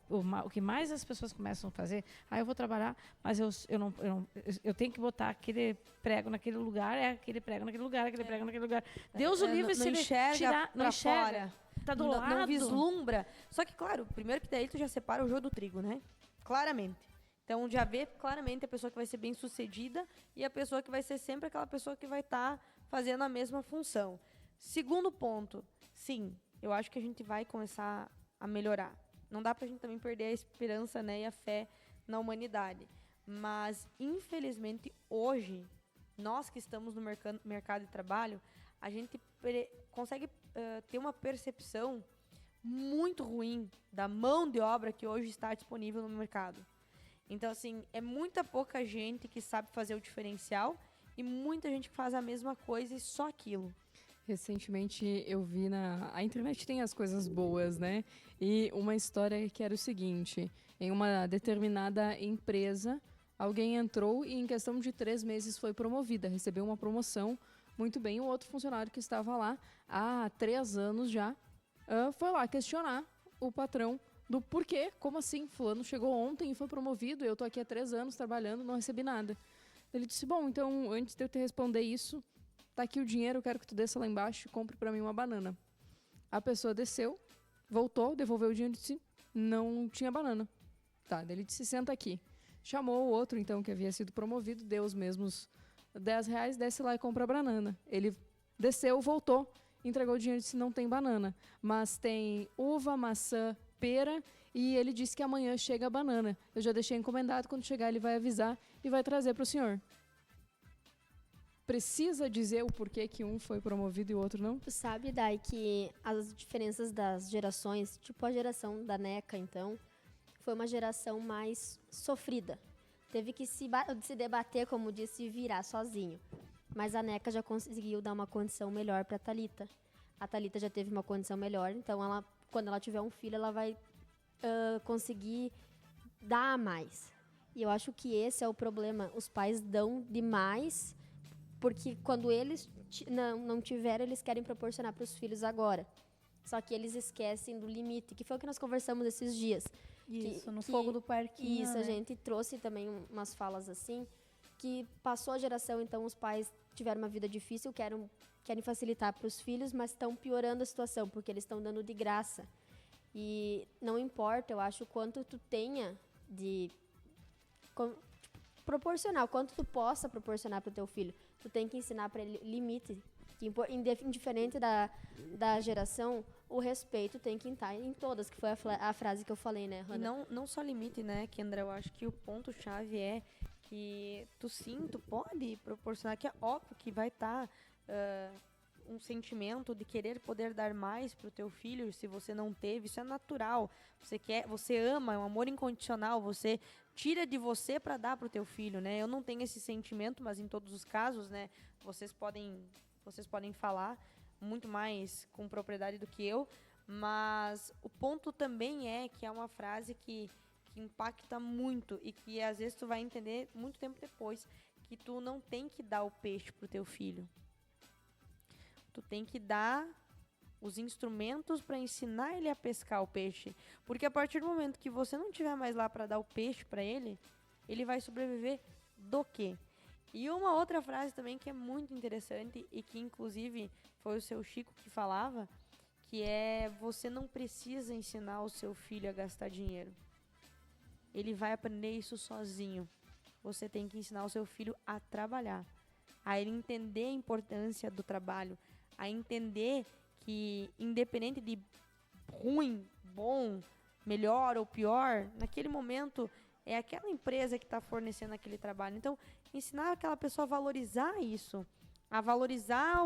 o que mais as pessoas começam a fazer, eu vou trabalhar, mas eu tenho que botar aquele prego naquele lugar, aquele prego naquele lugar, aquele prego naquele lugar. Deus o livre, se ele tirar, não enxerga, tá do lado. Não vislumbra. Só que, claro, primeiro que daí tu já separa o joio do trigo, né? Claramente. Então, já vê claramente a pessoa que vai ser bem sucedida e a pessoa que vai ser sempre aquela pessoa que vai estar fazendo a mesma função. Segundo ponto, sim, eu acho que a gente vai começar a melhorar. Não dá pra gente também perder a esperança, né, e a fé na humanidade. Mas, infelizmente, hoje, nós que estamos no mercado de trabalho, a gente consegue ter uma percepção muito ruim da mão de obra que hoje está disponível no mercado. Então, assim, é muita pouca gente que sabe fazer o diferencial e muita gente que faz a mesma coisa e só aquilo. Recentemente eu vi a internet tem as coisas boas, né? E uma história que era o seguinte: em uma determinada empresa, alguém entrou e em questão de 3 meses foi promovida, recebeu uma promoção. Muito bem, o outro funcionário que estava lá há 3 anos já foi lá questionar o patrão do porquê, como assim, fulano chegou ontem e foi promovido, eu tô aqui há 3 anos trabalhando, não recebi nada. Ele disse, bom, então, antes de eu te responder isso, tá aqui o dinheiro, eu quero que tu desça lá embaixo e compre pra mim uma banana. A pessoa desceu, voltou, devolveu o dinheiro e disse, não tinha banana. Tá, daí ele disse, senta aqui. Chamou o outro, então, que havia sido promovido, deu os mesmos R$ 10, desce lá e compra a banana. Ele desceu, voltou, entregou o dinheiro e disse, não tem banana, mas tem uva, maçã, pera, e ele disse que amanhã chega a banana. Eu já deixei encomendado, quando chegar ele vai avisar e vai trazer para o senhor. Precisa dizer o porquê que um foi promovido e o outro não? Tu sabe, Dai, que as diferenças das gerações, tipo a geração da NECA, então, foi uma geração mais sofrida. Teve que se debater, como disse, virar sozinho. Mas a NECA já conseguiu dar uma condição melhor para a Thalita. A Thalita já teve uma condição melhor, então quando ela tiver um filho, ela vai conseguir dar mais. E eu acho que esse é o problema. Os pais dão demais, porque quando eles não tiveram, eles querem proporcionar para os filhos agora. Só que eles esquecem do limite, que foi o que nós conversamos esses dias. Isso, no fogo do parquinho, Isso, né? a gente trouxe também umas falas assim, que passou a geração, então os pais tiveram uma vida difícil, querem facilitar para os filhos, mas estão piorando a situação, porque eles estão dando de graça. E não importa, eu acho, o quanto tu tenha de proporcionar, o quanto tu possa proporcionar para o teu filho. Tu tem que ensinar para ele limite. Indiferente da geração, o respeito tem que estar em todas, que foi a frase que eu falei, né, E Hannah? não só limite, né, Kendra? Eu acho que o ponto-chave é que tu pode proporcionar, que é óbvio que vai estar um sentimento de querer poder dar mais pro teu filho, se você não teve, isso é natural. Você ama, é um amor incondicional, você tira de você para dar pro teu filho, né? Eu não tenho esse sentimento, mas em todos os casos, né, vocês podem falar muito mais com propriedade do que eu, mas o ponto também é que é uma frase que impacta muito e que às vezes tu vai entender muito tempo depois, que tu não tem que dar o peixe pro teu filho. Tu tem que dar os instrumentos para ensinar ele a pescar o peixe, porque a partir do momento que você não tiver mais lá para dar o peixe para ele, ele vai sobreviver do quê? E uma outra frase também que é muito interessante e que inclusive foi o seu Chico que falava, que é: você não precisa ensinar o seu filho a gastar dinheiro. Ele vai aprender isso sozinho. Você tem que ensinar o seu filho a trabalhar, a ele entender a importância do trabalho, a entender que independente de ruim, bom, melhor ou pior, naquele momento é aquela empresa que está fornecendo aquele trabalho. Então, ensinar aquela pessoa a valorizar isso, a valorizar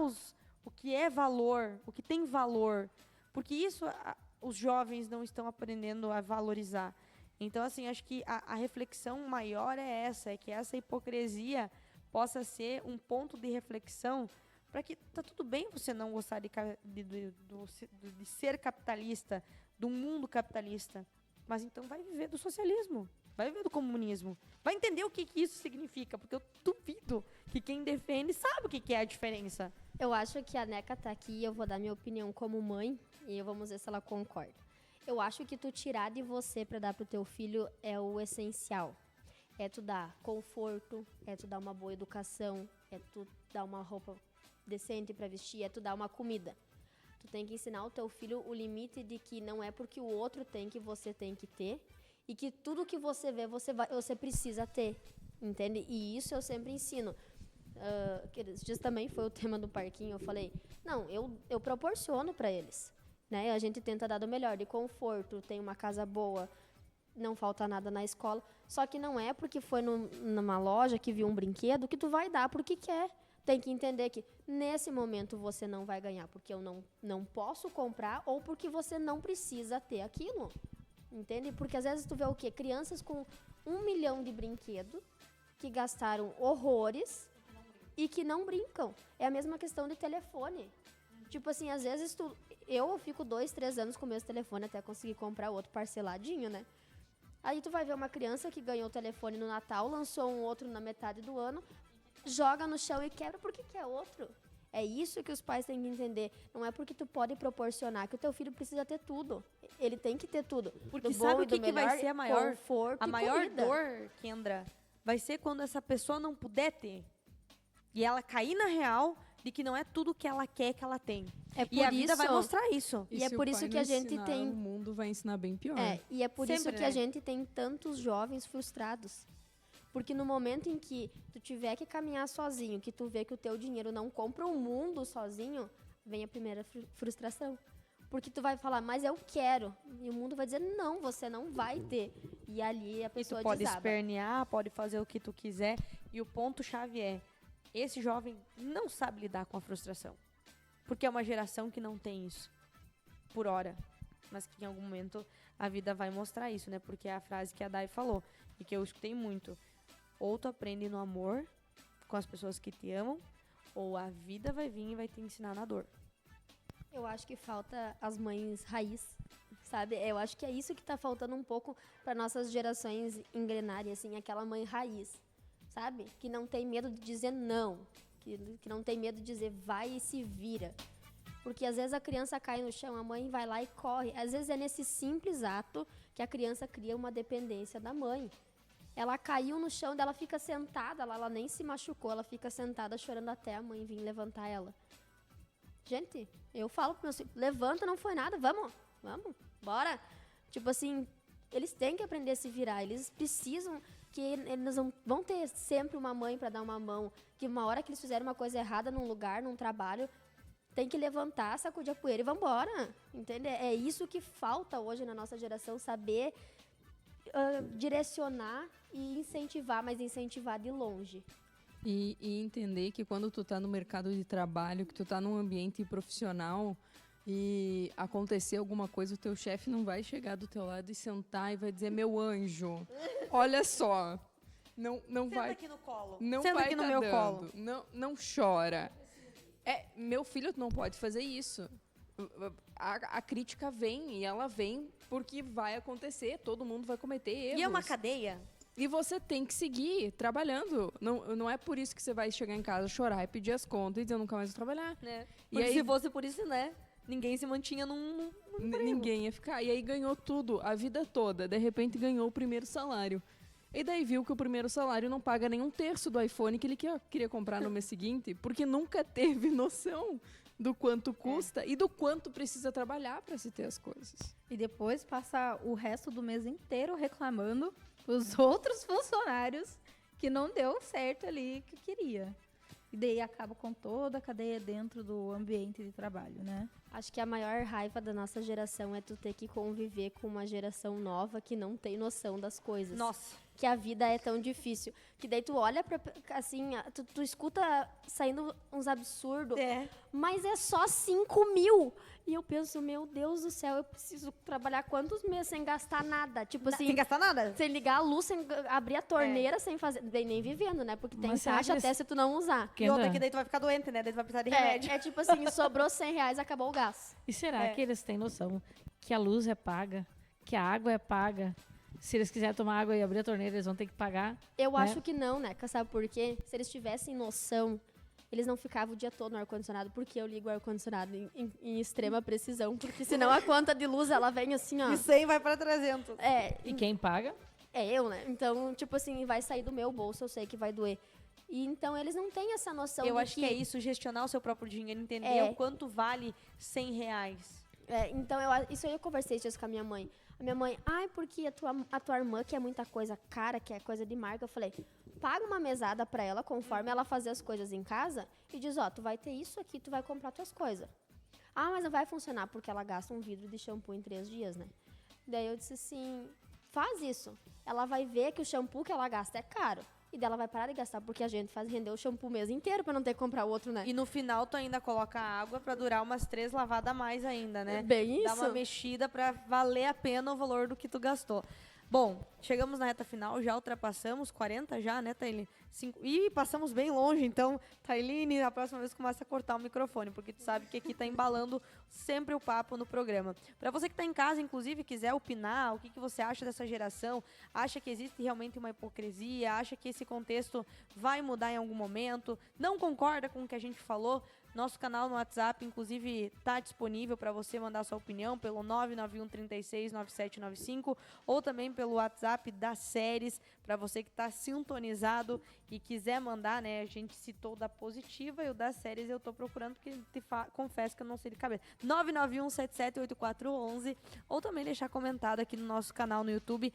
o que é valor, o que tem valor, porque isso os jovens não estão aprendendo a valorizar. Então, assim, acho que a reflexão maior é essa, é que essa hipocrisia possa ser um ponto de reflexão para que tá tudo bem você não gostar de ser capitalista, do mundo capitalista, mas então vai viver do socialismo, vai viver do comunismo, vai entender o que isso significa, porque eu duvido que quem defende sabe o que é a diferença. Eu acho que a NECA tá aqui e eu vou dar minha opinião como mãe e vamos ver se ela concorda. Eu acho que tu tirar de você para dar pro teu filho é o essencial. É tu dar conforto, é tu dar uma boa educação, é tu dar uma roupa decente para vestir, é tu dar uma comida. Tu tem que ensinar o teu filho o limite de que não é porque o outro tem que você tem que ter e que tudo que você vê você precisa ter, entende? E isso eu sempre ensino. Esses dias também foi o tema do parquinho, eu falei, não, eu proporciono para eles, né? A gente tenta dar do melhor, de conforto, tem uma casa boa, não falta nada na escola, só que não é porque foi numa loja que viu um brinquedo que tu vai dar porque quer. Tem que entender que nesse momento você não vai ganhar porque eu não posso comprar ou porque você não precisa ter aquilo, entende? Porque às vezes tu vê o quê? Crianças com 1 milhão de brinquedos que gastaram horrores e que não brincam. É a mesma questão de telefone. Tipo assim, às vezes eu fico 2, 3 anos com o meu telefone até conseguir comprar outro parceladinho, né? Aí tu vai ver uma criança que ganhou o telefone no Natal, lançou um outro na metade do ano, joga no chão e quebra porque quer outro. É isso que os pais têm que entender. Não é porque tu pode proporcionar que o teu filho precisa ter tudo. Ele tem que ter tudo. Porque Do bom sabe e o que, do que vai melhor, ser a maior, conforto a e maior comida. dor, Kendra? Vai ser quando essa pessoa não puder ter. E ela cair na real de que não é tudo que ela quer que ela tem. É por E a vida isso, vai mostrar isso. E é se por o isso pai que não a gente ensinar, tem- o mundo vai ensinar bem pior. e é por isso Sempre, que a né? gente tem tantos jovens frustrados. Porque no momento em que tu tiver que caminhar sozinho, que tu vê que o teu dinheiro não compra o mundo sozinho, vem a primeira frustração. Porque tu vai falar, mas eu quero. E o mundo vai dizer, não, você não vai ter. E ali a E tu pessoa pode desaba. espernear, pode fazer o que tu quiser. E o ponto-chave é, esse jovem não sabe lidar com a frustração. Porque é uma geração que não tem isso. Por hora. Mas que em algum momento a vida vai mostrar isso, né? Porque é a frase que a Dai falou. E que eu escutei muito. Ou tu aprende no amor, com as pessoas que te amam, ou a vida vai vir e vai te ensinar na dor. Eu acho que falta as mães raiz, sabe? Eu acho que é isso que tá faltando um pouco para nossas gerações engrenarem, assim, aquela mãe raiz, sabe? Que não tem medo de dizer não, que não tem medo de dizer vai e se vira. Porque às vezes a criança cai no chão, a mãe vai lá e corre. Às vezes é nesse simples ato que a criança cria uma dependência da mãe. Ela caiu no chão, ela fica sentada lá, ela nem se machucou, ela fica sentada chorando até a mãe vir levantar ela. Gente, eu falo pro meu filho, levanta, não foi nada, vamos, bora. Tipo assim, eles têm que aprender a se virar, eles precisam que eles vão ter sempre uma mãe para dar uma mão, que uma hora que eles fizerem uma coisa errada num lugar, num trabalho, tem que levantar, sacudir a poeira e vambora, entende? É isso que falta hoje na nossa geração, saber direcionar e incentivar, mas incentivar de longe. E entender que quando tu tá no mercado de trabalho, que tu tá num ambiente profissional e acontecer alguma coisa, o teu chefe não vai chegar do teu lado e sentar e vai dizer, meu anjo, olha só, não vai... aqui no colo. Não Senta vai aqui no tá meu dando. colo. Não chora. Meu filho não pode fazer isso. A crítica vem e ela vem porque vai acontecer, todo mundo vai cometer erros. E é uma cadeia. E você tem que seguir trabalhando. Não é por isso que você vai chegar em casa, chorar e pedir as contas e dizer eu nunca mais vou trabalhar. Né? E Porque aí- se fosse por isso, né? Ninguém se mantinha num Ninguém ia ficar. E aí ganhou tudo, a vida toda. De repente ganhou o primeiro salário. E daí viu que o primeiro salário não paga nem um terço do iPhone que ele queria comprar no mês seguinte, porque nunca teve noção do quanto custa e do quanto precisa trabalhar para se ter as coisas. E depois passa o resto do mês inteiro reclamando os outros funcionários que não deu certo ali que queria. E daí acaba com toda a cadeia dentro do ambiente de trabalho, né? Acho que a maior raiva da nossa geração é tu ter que conviver com uma geração nova que não tem noção das coisas. Nossa. Que a vida é tão difícil. Que daí tu olha pra, assim, tu escuta saindo uns absurdos, É. mas é só 5.000. E eu penso, meu Deus do céu, eu preciso trabalhar quantos meses sem gastar nada? Tipo assim, Sem gastar nada? sem ligar a luz, sem abrir a torneira, sem fazer. Daí nem vivendo, né? Porque tem Mas será taxa que até eles- se tu não usar. E outra Kendra, que daí tu vai ficar doente, né? Daí tu vai precisar de remédio. É tipo assim, sobrou R$100, acabou o gás. e será É. que eles têm noção que a luz é paga, que a água é paga? Se eles quiserem tomar água e abrir a torneira, eles vão ter que pagar. Eu Né? acho que não, né? Sabe por quê? Se eles tivessem noção, eles não ficavam o dia todo no ar-condicionado, porque eu ligo o ar-condicionado em extrema precisão, porque senão a conta de luz, ela vem assim, ó. E 100 vai pra 300. E quem paga? É eu, né? Então, tipo assim, vai sair do meu bolso, eu sei que vai doer. E então eles não têm essa noção Eu de acho que é isso, gestionar o seu próprio dinheiro, entender É. o quanto vale R$100. Então, isso aí eu conversei isso com a minha mãe. A minha mãe, porque a tua irmã quer muita coisa cara, que é coisa de marca. Eu falei, paga uma mesada pra ela, conforme ela fazer as coisas em casa, e diz, ó, tu vai ter isso aqui, tu vai comprar tuas coisas. Mas não vai funcionar, porque ela gasta um vidro de shampoo em 3 dias, né? Daí eu disse assim, faz isso. Ela vai ver que o shampoo que ela gasta é caro. E dela vai parar de gastar, porque a gente faz render o shampoo o mês inteiro pra não ter que comprar outro, né? E no final tu ainda coloca água pra durar umas 3 lavadas a mais ainda, né? Bem Dá isso. uma mexida pra valer a pena o valor do que tu gastou. Bom, chegamos na reta final, já ultrapassamos 40 já, né, Tailine? Ih, passamos bem longe, então, Tailine, a próxima vez começa a cortar o microfone, porque tu sabe que aqui tá embalando sempre o papo no programa. Para você que tá em casa, inclusive, quiser opinar, o que você acha dessa geração, acha que existe realmente uma hipocrisia, acha que esse contexto vai mudar em algum momento, não concorda com o que a gente falou, Nosso canal no WhatsApp, inclusive, está disponível para você mandar sua opinião pelo 991369795 ou também pelo WhatsApp das séries, para você que está sintonizado e quiser mandar, né? A gente citou o da Positiva e o das séries eu estou procurando, porque confesso que eu não sei de cabeça. 991778411 ou também deixar comentado aqui no nosso canal no YouTube,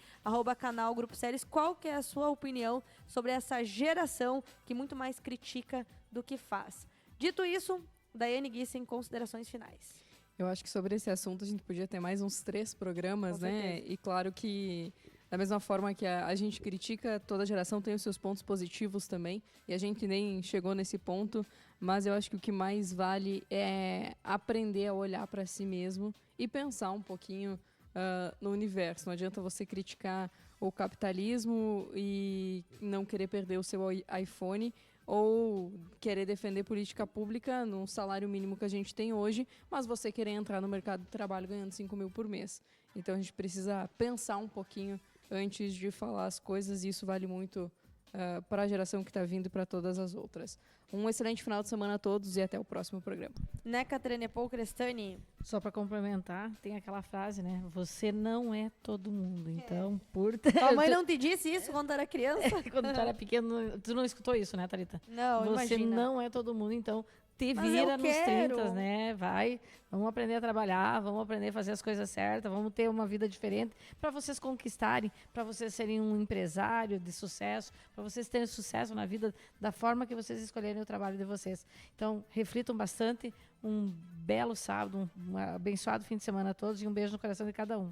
@canal Grupo Séries, qual que é a sua opinião sobre essa geração que muito mais critica do que faz. Dito isso, Daiane Guissen, considerações finais. Eu acho que sobre esse assunto a gente podia ter mais uns 3 programas, Com né? certeza. E claro que, da mesma forma que a gente critica, toda geração tem os seus pontos positivos também. E a gente nem chegou nesse ponto, mas eu acho que o que mais vale é aprender a olhar para si mesmo e pensar um pouquinho no universo. Não adianta você criticar o capitalismo e não querer perder o seu iPhone, ou querer defender política pública num salário mínimo que a gente tem hoje, mas você querer entrar no mercado de trabalho ganhando 5 mil por mês. Então a gente precisa pensar um pouquinho antes de falar as coisas, e isso vale muito para a geração que está vindo e para todas as outras. Um excelente final de semana a todos e até o próximo programa. Neca Trenepol Crestani. Só para complementar, tem aquela frase, né? Você não é todo mundo. Então, por... Tua mãe não te disse isso quando era criança? Quando tu era pequeno, tu não escutou isso, né, Thalita? Não, Você imagina. não é todo mundo, então te Mas vira eu nos quero. 30, né? Vai, vamos aprender a trabalhar, vamos aprender a fazer as coisas certas, vamos ter uma vida diferente para vocês conquistarem, para vocês serem um empresário de sucesso, para vocês terem sucesso na vida da forma que vocês escolherem o trabalho de vocês. Então, reflitam bastante. Um belo sábado, um abençoado fim de semana a todos e um beijo no coração de cada um.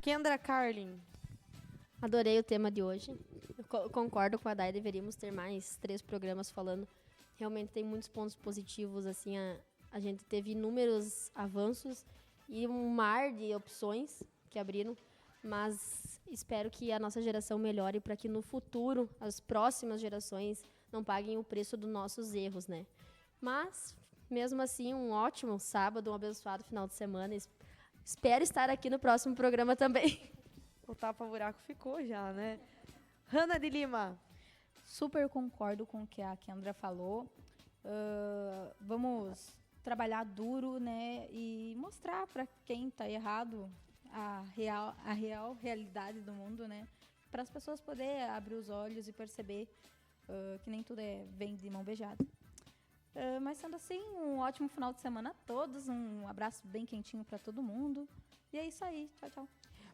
Kendra Carlin. Adorei o tema de hoje. Eu concordo com a Dai, deveríamos ter mais 3 programas falando. Realmente tem muitos pontos positivos, assim, a gente teve inúmeros avanços e um mar de opções que abriram, mas espero que a nossa geração melhore para que no futuro as próximas gerações não paguem o preço dos nossos erros, né? Mas, mesmo assim, um ótimo sábado, um abençoado final de semana. Espero estar aqui no próximo programa também. O tapa-buraco ficou já, né? Hanna de Lima. Super concordo com o que a Kendra falou. Vamos trabalhar duro, né? E mostrar para quem está errado a real realidade do mundo, né? Para as pessoas poderem abrir os olhos e perceber que nem tudo vem de mão beijada. Mas sendo assim, um ótimo final de semana a todos. Um abraço bem quentinho para todo mundo. E é isso aí. Tchau, tchau.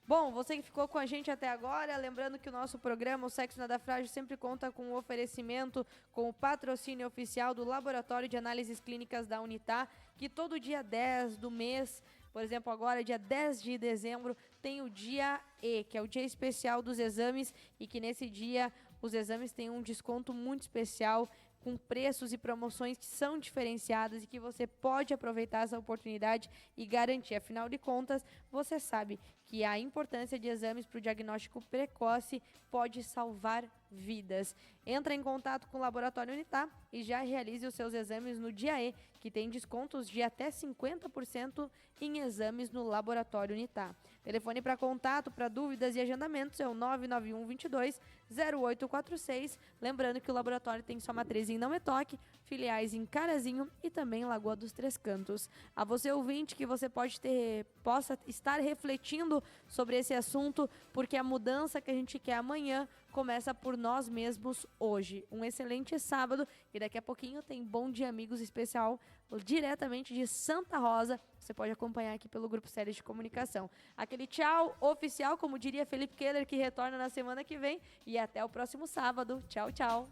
Bom, você que ficou com a gente até agora, lembrando que o nosso programa, o Sexo Nada Frágil, sempre conta com o oferecimento, com o patrocínio oficial do Laboratório de Análises Clínicas da Unitá, que todo dia 10 do mês, por exemplo, agora, dia 10 de dezembro, tem o dia E, que é o dia especial dos exames, e que nesse dia os exames têm um desconto muito especial, com preços e promoções que são diferenciadas e que você pode aproveitar essa oportunidade e garantir. Afinal de contas, você sabe que a importância de exames para o diagnóstico precoce pode salvar vidas. Entra em contato com o Laboratório Unitá e já realize os seus exames no dia E, que tem descontos de até 50% em exames no Laboratório Unitá. Telefone para contato, para dúvidas e agendamentos é o 991 22 0846. Lembrando que o laboratório tem sua matriz em Não Me Toque, filiais em Carazinho e também em Lagoa dos Três Cantos. A você, ouvinte, que você possa estar refletindo sobre esse assunto, porque a mudança que a gente quer amanhã começa por nós mesmos hoje. Um excelente sábado e daqui a pouquinho tem Bom Dia Amigos especial diretamente de Santa Rosa. Você pode acompanhar aqui pelo Grupo Séries de Comunicação. Aquele tchau oficial, como diria Felipe Keller, que retorna na semana que vem. E até o próximo sábado. Tchau, tchau.